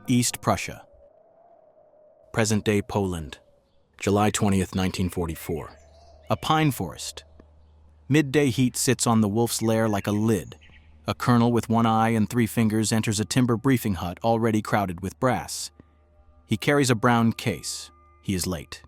East Prussia. Present-day Poland. July 20th, 1944. A pine forest. Midday heat sits on the wolf's lair like a lid. A colonel with one eye and 3 fingers enters a timber briefing hut already crowded with brass. He carries a brown case. He is late.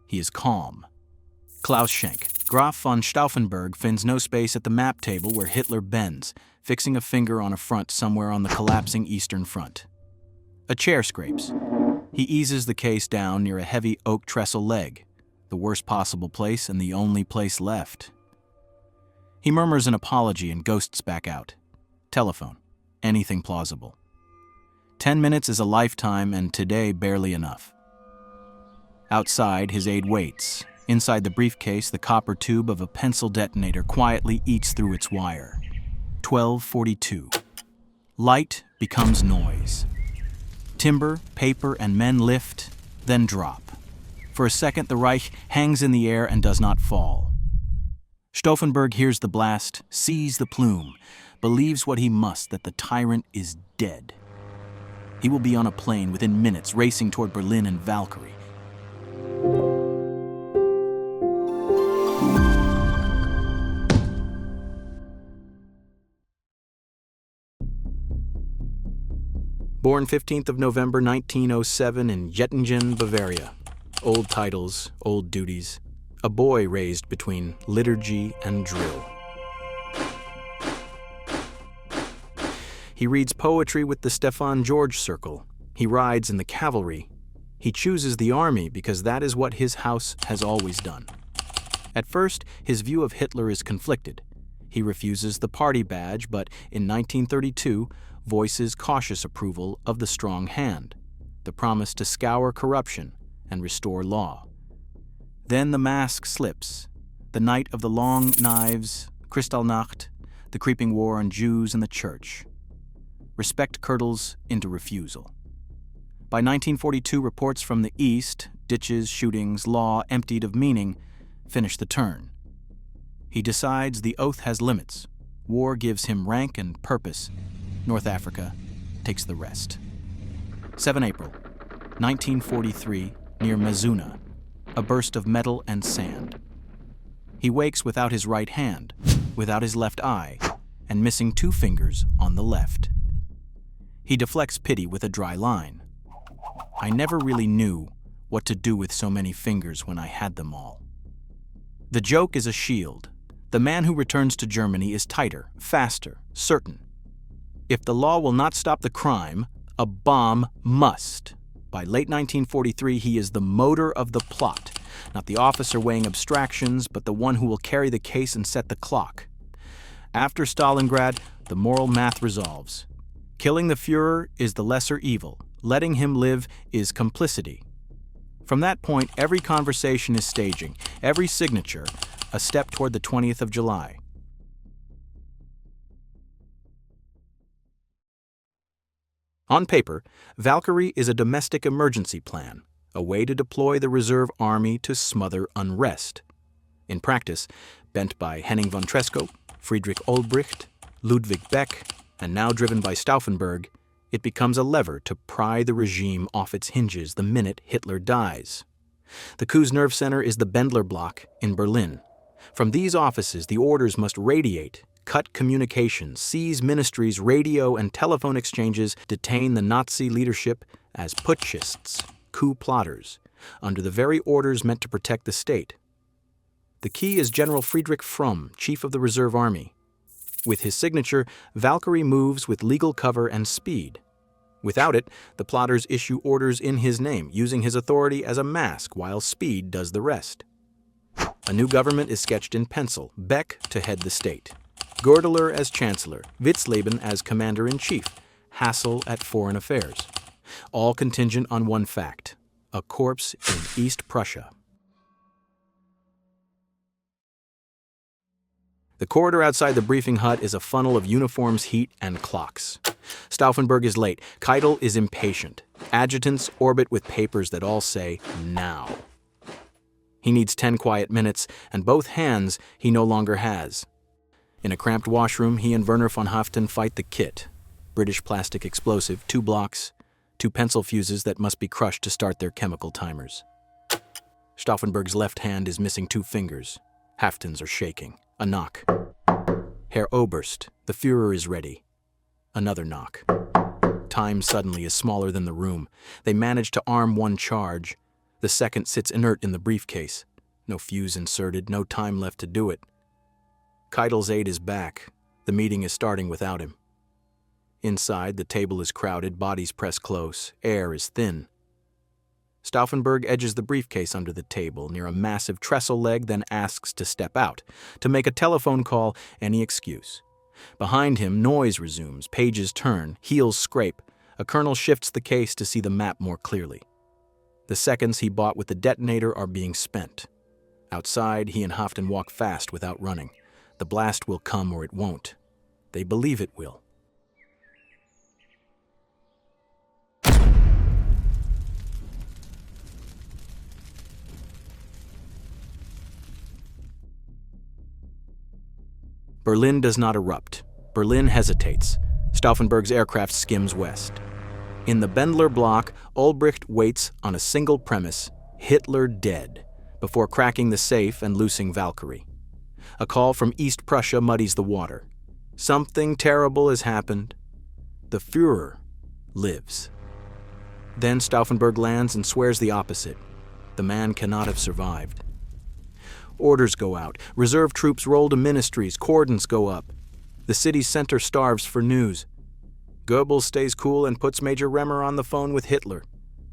He is calm. Klaus Graf von Stauffenberg finds no space at the map table where Hitler bends, fixing a finger on a front somewhere on the collapsing Eastern Front. A chair scrapes. He eases the case down near a heavy oak trestle leg, the worst possible place and the only place left. He murmurs an apology and ghosts back out. Telephone. Anything plausible. 10 minutes is a lifetime, and today barely enough. Outside, his aide waits. Inside the briefcase, the copper tube of a pencil detonator quietly eats through its wire. 12:42. Light becomes noise. Timber, paper, and men lift, then drop. For a second, the Reich hangs in the air and does not fall. Stauffenberg hears the blast, sees the plume, believes what he must, that the tyrant is dead. He will be on a plane within minutes, racing toward Berlin and Valkyrie. Born 15th of November 1907 in Jettingen, Bavaria. Old titles, old duties. A boy raised between liturgy and drill. He reads poetry with the Stefan George Circle. He rides in the cavalry. He chooses the army because that is what his house has always done. At first, his view of Hitler is conflicted. He refuses the party badge, but in 1932, voices cautious approval of the strong hand, the promise to scour corruption and restore law. Then the mask slips. The night of the long knives, Kristallnacht, the creeping war on Jews and the church. Respect curdles into refusal. By 1942, reports from the East, ditches, shootings, law emptied of meaning, finish the turn. He decides the oath has limits. War gives him rank and purpose. North Africa takes the rest. 7 April, 1943, near Mazuna, a burst of metal and sand. He wakes without his right hand, without his left eye, and missing 2 fingers on the left. He deflects pity with a dry line. I never really knew what to do with so many fingers when I had them all. The joke is a shield. The man who returns to Germany is tighter, faster, certain. If the law will not stop the crime, a bomb must. By late 1943, he is the motor of the plot, not the officer weighing abstractions, but the one who will carry the case and set the clock. After Stalingrad, the moral math resolves. Killing the Führer is the lesser evil. Letting him live is complicity. From that point, every conversation is staging, every signature, a step toward the 20th of July. On paper, Valkyrie is a domestic emergency plan, a way to deploy the reserve army to smother unrest. In practice, bent by Henning von Tresckow, Friedrich Olbricht, Ludwig Beck, and now driven by Stauffenberg, it becomes a lever to pry the regime off its hinges the minute Hitler dies. The coup's nerve center is the Bendlerblock in Berlin. From these offices, the orders must radiate, cut communications, seize ministries, radio and telephone exchanges, detain the Nazi leadership as putschists, coup plotters, under the very orders meant to protect the state. The key is General Friedrich Fromm, chief of the Reserve Army. With his signature, Valkyrie moves with legal cover and speed. Without it, the plotters issue orders in his name, using his authority as a mask while speed does the rest. A new government is sketched in pencil, Beck to head the state. Gordeler as Chancellor, Witzleben as Commander-in-Chief, Hassel at Foreign Affairs. All contingent on one fact: a corpse in East Prussia. The corridor outside the briefing hut is a funnel of uniforms, heat, and clocks. Stauffenberg is late. Keitel is impatient. Adjutants orbit with papers that all say, now. He needs 10 quiet minutes, and both hands he no longer has. In a cramped washroom, he and Werner von Haeften fight the kit. British plastic explosive, 2 blocks, 2 pencil fuses that must be crushed to start their chemical timers. Stauffenberg's left hand is missing 2 fingers. Haeften's are shaking. A knock. Herr Oberst, the Führer is ready. Another knock. Time suddenly is smaller than the room. They manage to arm 1 charge. The second sits inert in the briefcase. No fuse inserted, no time left to do it. Keitel's aide is back. The meeting is starting without him. Inside, the table is crowded, bodies press close, air is thin. Stauffenberg edges the briefcase under the table near a massive trestle leg, then asks to step out, to make a telephone call, any excuse. Behind him, noise resumes, pages turn, heels scrape. A colonel shifts the case to see the map more clearly. The seconds he bought with the detonator are being spent. Outside, he and Haeften walk fast without running. The blast will come or it won't. They believe it will. Berlin does not erupt. Berlin hesitates. Stauffenberg's aircraft skims west. In the Bendlerblock, Olbricht waits on a single premise, Hitler dead, before cracking the safe and loosing Valkyrie. A call from East Prussia muddies the water. Something terrible has happened. The Führer lives. Then Stauffenberg lands and swears the opposite. The man cannot have survived. Orders go out. Reserve troops roll to ministries. Cordons go up. The city's center starves for news. Goebbels stays cool and puts Major Remmer on the phone with Hitler.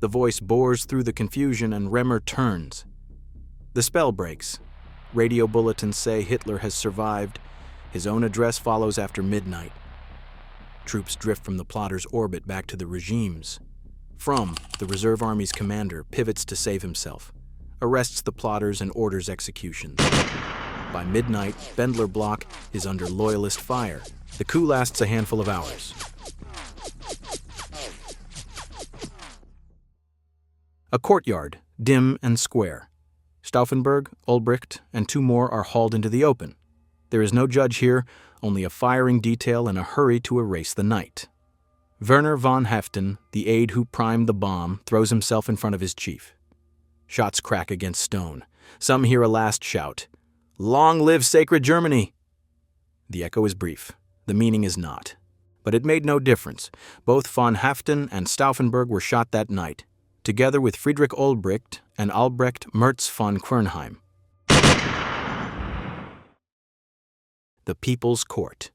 The voice bores through the confusion and Remmer turns. The spell breaks. Radio bulletins say Hitler has survived. His own address follows after midnight. Troops drift from the plotters' orbit back to the regime's. Fromm, the reserve army's commander, pivots to save himself, arrests the plotters and orders executions. By midnight, Bendlerblock is under loyalist fire. The coup lasts a handful of hours. A courtyard, dim and square. Stauffenberg, Olbricht, and 2 more are hauled into the open. There is no judge here, only a firing detail in a hurry to erase the night. Werner von Haeften, the aide who primed the bomb, throws himself in front of his chief. Shots crack against stone. Some hear a last shout. "Long live sacred Germany!" The echo is brief. The meaning is not. But it made no difference. Both von Haeften and Stauffenberg were shot that night, together with Friedrich Olbricht and Albrecht Merz von Quernheim. The People's Court.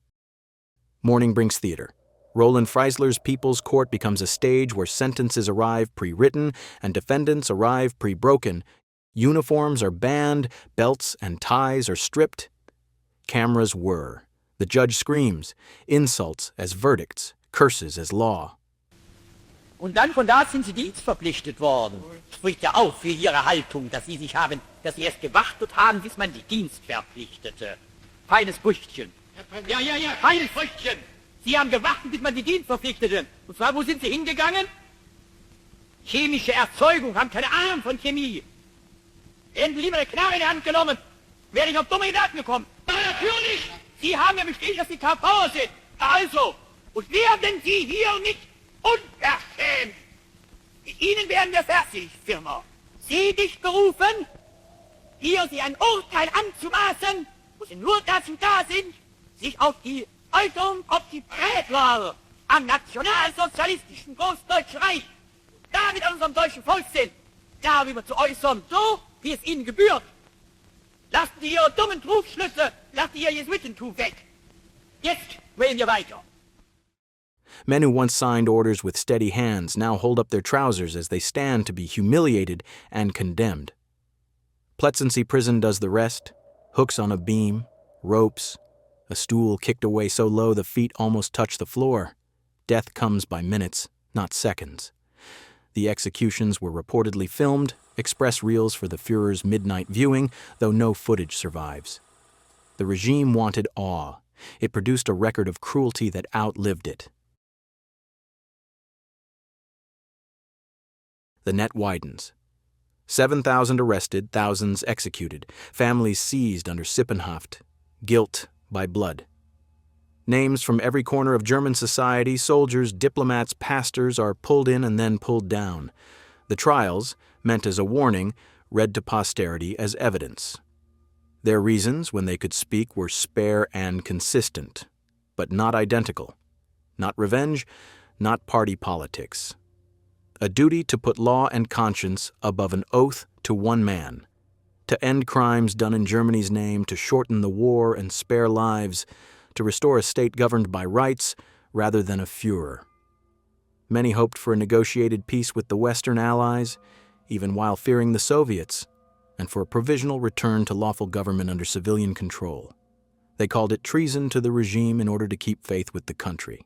Morning brings theater. Roland Freisler's People's Court becomes a stage where sentences arrive pre-written and defendants arrive pre-broken. Uniforms are banned, belts and ties are stripped. Cameras whir. The judge screams, insults as verdicts, curses as law. Und dann von da sind Sie dienstverpflichtet worden. Spricht ja auch für Ihre Haltung, dass Sie erst gewartet haben, bis man die Dienst verpflichtete. Feines Brüchtchen. Ja, feines Brüchtchen. Sie haben gewartet, bis man die Dienst verpflichtete. Und zwar, wo sind Sie hingegangen? Chemische Erzeugung, haben keine Ahnung von Chemie. Hätten Sie lieber eine Knarre in die Hand genommen, wäre ich auf dumme Gedanken gekommen. Aber natürlich, Sie haben ja bestätigt, dass Sie KV sind. Also, und werden Sie hier nicht unverschämt. Mit Ihnen werden wir fertig, Firma. Sie dich berufen, hier Sie ein Urteil anzumaßen, wo Sie nur dazu da sind, sich auf die Äußerung, ob die Prägler am nationalsozialistischen Großdeutschen Reich, damit an unserem deutschen Volk sind, darüber zu äußern, so wie es Ihnen gebührt. Lassen Sie Ihre dummen Trugschlüsse, lassen Sie Ihr Jesuitentum weg. Jetzt wählen wir weiter. Men who once signed orders with steady hands now hold up their trousers as they stand to be humiliated and condemned. Plötzensee Prison does the rest. Hooks on a beam, ropes, a stool kicked away so low the feet almost touch the floor. Death comes by minutes, not seconds. The executions were reportedly filmed, express reels for the Führer's midnight viewing, though no footage survives. The regime wanted awe. It produced a record of cruelty that outlived it. The net widens. 7,000 arrested, thousands executed, families seized under Sippenhaft, guilt by blood. Names from every corner of German society, soldiers, diplomats, pastors, are pulled in and then pulled down. The trials, meant as a warning, read to posterity as evidence. Their reasons, when they could speak, were spare and consistent, but not identical. Not revenge, not party politics. A duty to put law and conscience above an oath to one man, to end crimes done in Germany's name, to shorten the war and spare lives, to restore a state governed by rights rather than a Führer. Many hoped for a negotiated peace with the Western Allies, even while fearing the Soviets, and for a provisional return to lawful government under civilian control. They called it treason to the regime in order to keep faith with the country.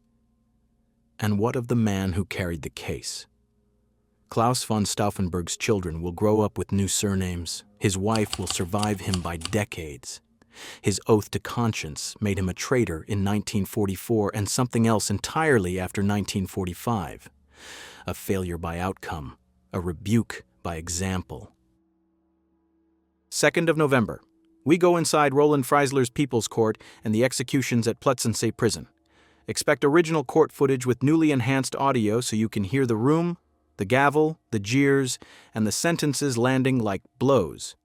And what of the man who carried the case? Claus von Stauffenberg's children will grow up with new surnames. His wife will survive him by decades. His oath to conscience made him a traitor in 1944 and something else entirely after 1945. A failure by outcome, a rebuke by example. 2nd of November. We go inside Roland Freisler's People's Court and the executions at Plötzensee Prison. Expect original court footage with newly enhanced audio so you can hear the room, the gavel, the jeers, and the sentences landing like blows.